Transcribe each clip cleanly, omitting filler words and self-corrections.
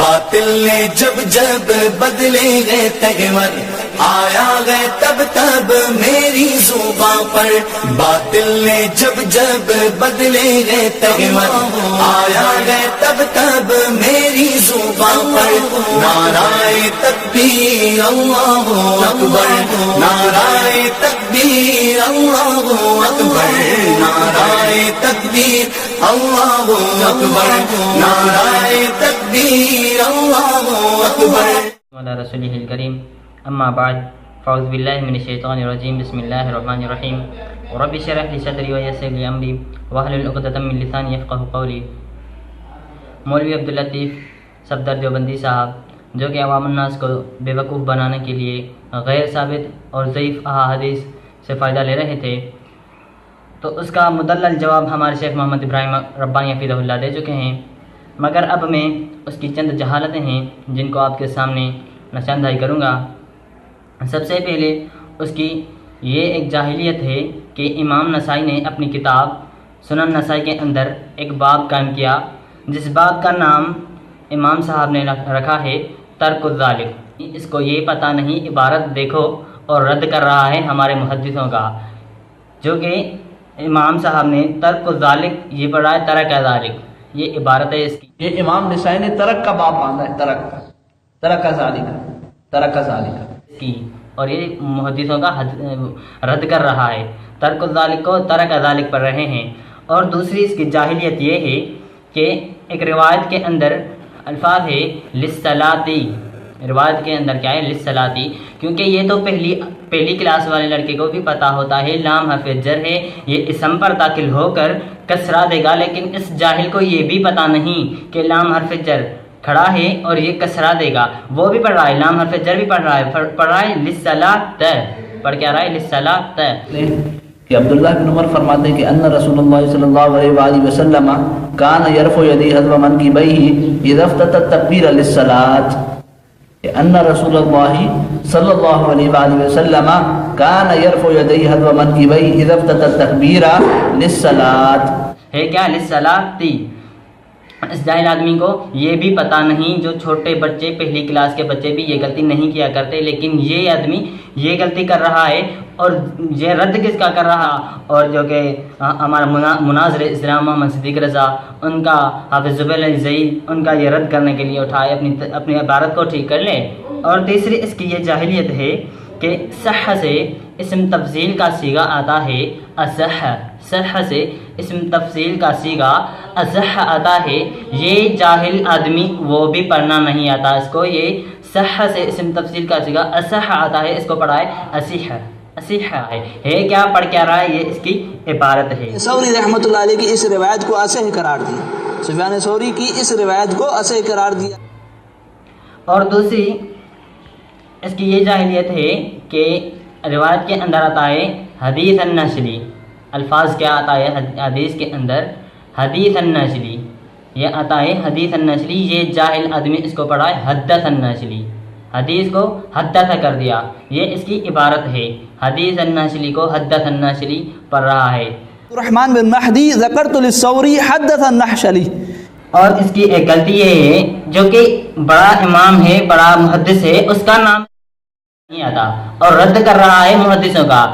باطل نے جب جب بدلے گئے تیور، آیا گئے تب تب میری زباں پر، باطل نے جب جب بدلے گئے تیور، آیا گئے تب تب میری زباں پر، نعرہ تکبیر اللہ اکبر، نعرہ تکبیر اللہ اکبر، نعرہ تکبیر اللہ اکبر، نعرہ تکبیر اللہ اکبر۔ وعلی رسولہ الکریم، اما بعد، فاعوذ باللہ من الشیطان الرجیم، بسم اللہ الرحمن الرحیم، رب اشرح لی صدری ویسر لی امری واحلل عقدۃ من لسانی یفقہوا قولی۔ مولوی عبداللطیف صفدر دیوبندی صاحب، جو کہ عوام الناس کو بے وقوف بنانے کے لیے غیر ثابت اور ضعیف احادیث سے فائدہ لے رہے تھے، تو اس کا مدلل جواب ہمارے شیخ محمد ابراہیم ربانی حفظہ اللہ دے چکے ہیں، مگر اب میں اس کی چند جہالتیں ہیں جن کو آپ کے سامنے نشاندہی کروں گا۔ سب سے پہلے اس کی یہ ایک جاہلیت ہے کہ امام نسائی نے اپنی کتاب سنن نسائی کے اندر ایک باب قائم کیا، جس باب کا نام امام صاحب نے رکھا ہے ترک الذالک۔ اس کو یہ پتہ نہیں، عبارت دیکھو، اور رد کر رہا ہے ہمارے محدثوں کا، جو کہ امام صاحب نے ترک الذالک یہ پڑھا ہے ترک ذالک، یہ عبارت ہے اس کی۔ یہ امام نسائی نے ترک کا باب باندھا ہے، ترک ذالک کی، اور یہ محدثوں کا رد کر رہا ہے، ترک الذالک کو ترک ذالک پڑھ رہے ہیں۔ اور دوسری اس کی جاہلیت یہ ہے کہ ایک روایت کے اندر الفاظ ہے للصلاتی، روایت کے اندر کیا ہے للصلاتی، کیونکہ یہ تو پہلی کلاس والے لڑکے کو بھی پتہ ہوتا ہے لام حرف جر ہے، یہ اسم پر داخل ہو کر کسرہ دے گا، لیکن اس جاہل کو یہ بھی پتہ نہیں کہ لام حرف جر کھڑا ہے اور یہ کسرہ دے گا، وہ بھی پڑھ رہا ہے، لام حرف جر بھی پڑھ رہا ہے للصلاۃ، پڑھ کیا رہا ہے للصلاۃ۔ کہ عبداللہ بن عمر فرماتے ہیں کہ ان رسول اللہ صلی اللہ علیہ وآلہ وسلم کان یرفع یدیہ حذو منکبیہ اذا افتتح التکبیر للصلاۃ، ان رسول اللہ صلی اللہ علیہ وآلہ وسلم کان یرفع یدیہ حذو منکبیہ اذا افتتح التکبیر للصلاۃ، ہے کیا للصلاۃ۔ اس جاہل آدمی کو یہ بھی پتہ نہیں، جو چھوٹے بچے پہلی کلاس کے بچے بھی یہ غلطی نہیں کیا کرتے، لیکن یہ آدمی یہ غلطی کر رہا ہے، اور یہ رد کس کا کر رہا، اور جو کہ ہمارا مناظر اسلام محمد صدیق رضا، ان کا حافظ زبیر الزئی، ان کا یہ رد کرنے کے لیے اٹھائے، اپنی عبارت کو ٹھیک کر لے۔ اور تیسری اس کی یہ جاہلیت ہے کہ صح سے اسم تفضیل کا صیغہ آتا ہے اصح، صح سے اسم تفضیل کا صیغہ اصح آتا ہے، یہ جاہل آدمی وہ بھی پڑھنا نہیں آتا اس کو، یہ صح سے اسم تفضیل کا صیغہ اصح آتا ہے، اس کو پڑھا ہے اصح، اصح ہے کیا پڑھ کیا رہا ہے، یہ اس کی عبارت ہے۔ ثوری رحمۃ اللہ علیہ کی اس روایت کو اصح قرار دیا، سفیان ثوری کی اس روایت کو اصح قرار دیا۔ اور دوسری اس کی یہ جاہلیت ہے کہ روایت کے اندر آتا ہے حدیث النشری، الفاظ کیا آتا ہے حدیث کے اندر حدیث النشری، یہ آتا ہے حدیث النشری، یہ جاہل آدمی اس کو پڑھا ہے حدث النشری، حدیث کو حدث کر دیا، یہ اس کی عبارت ہے، حدیث النشری کو حدث النشری پڑھ رہا ہے۔ الرحمن بن مہدی ذکرت للثوری حدث النحشلی۔ اور اس کی ایک غلطی یہ ہے، جو کہ بڑا امام ہے، بڑا محدث ہے، اس کا نام نہیں آتا، اور رد کر رہا ہے محدثوں کا،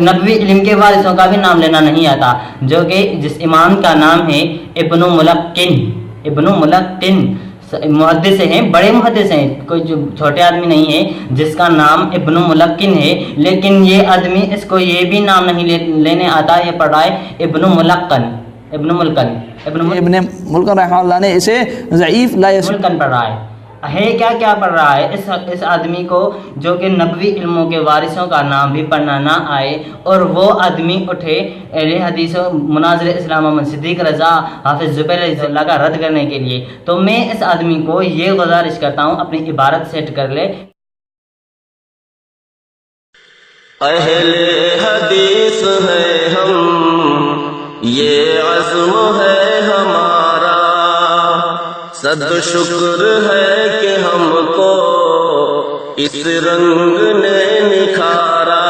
نبوی علم کے وارثوں کا بھی نام لینا نہیں آتا، جو کہ جس امام کا نام ہے ابن ملقن، ابن ملقن محدث ہیں، بڑے محدث ہیں، کوئی جو چھوٹے آدمی نہیں ہے، جس کا نام ابن ملقن ہے، لیکن یہ آدمی اس کو یہ بھی نام نہیں لینے آتا، یہ پڑھ رہا ہے ابن ملقن، ابن ملقن رحمہ اللہ نے اسے ضعیف لا ملقن پڑھ رہا ہے کیا پڑھ رہا ہے، اس آدمی کو جو کہ نبوی علموں کے وارثوں کا نام بھی پڑھنا نہ آئے، اور وہ آدمی اٹھے اہل حدیث مناظر اسلام محمد صدیق رضا حافظ زبیر اللہ کا رد کرنے کے لیے، تو میں اس آدمی کو یہ گزارش کرتا ہوں اپنی عبارت سیٹ کر لے۔ اہل حدیث ہے ہم، یہ عزم ہے ہمارا، صد شکر ہے کہ ہم کو اس رنگ نے نکھارا،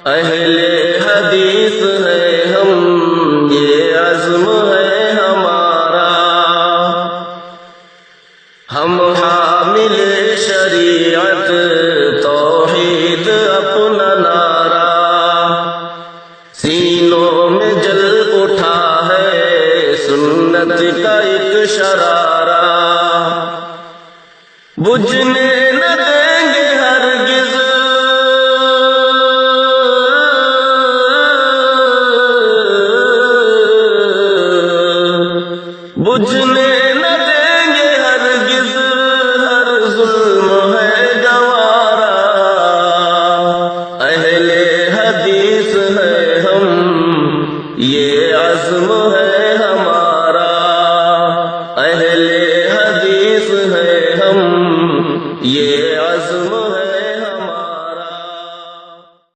اہل حدیث ہے ہم، یہ عزم ہے ہمارا، ہم حامل شریعت توحید اپنا نعرہ، سینوں میں جل اٹھا ہے سنت کا ایک شرارہ، بجھنے نہ دیں گے ہرگز بجھنے نہ دیں گے ہرگز، ہر ظلم ہے گوارا، اہل حدیث ہے ہم یہ عزم ہے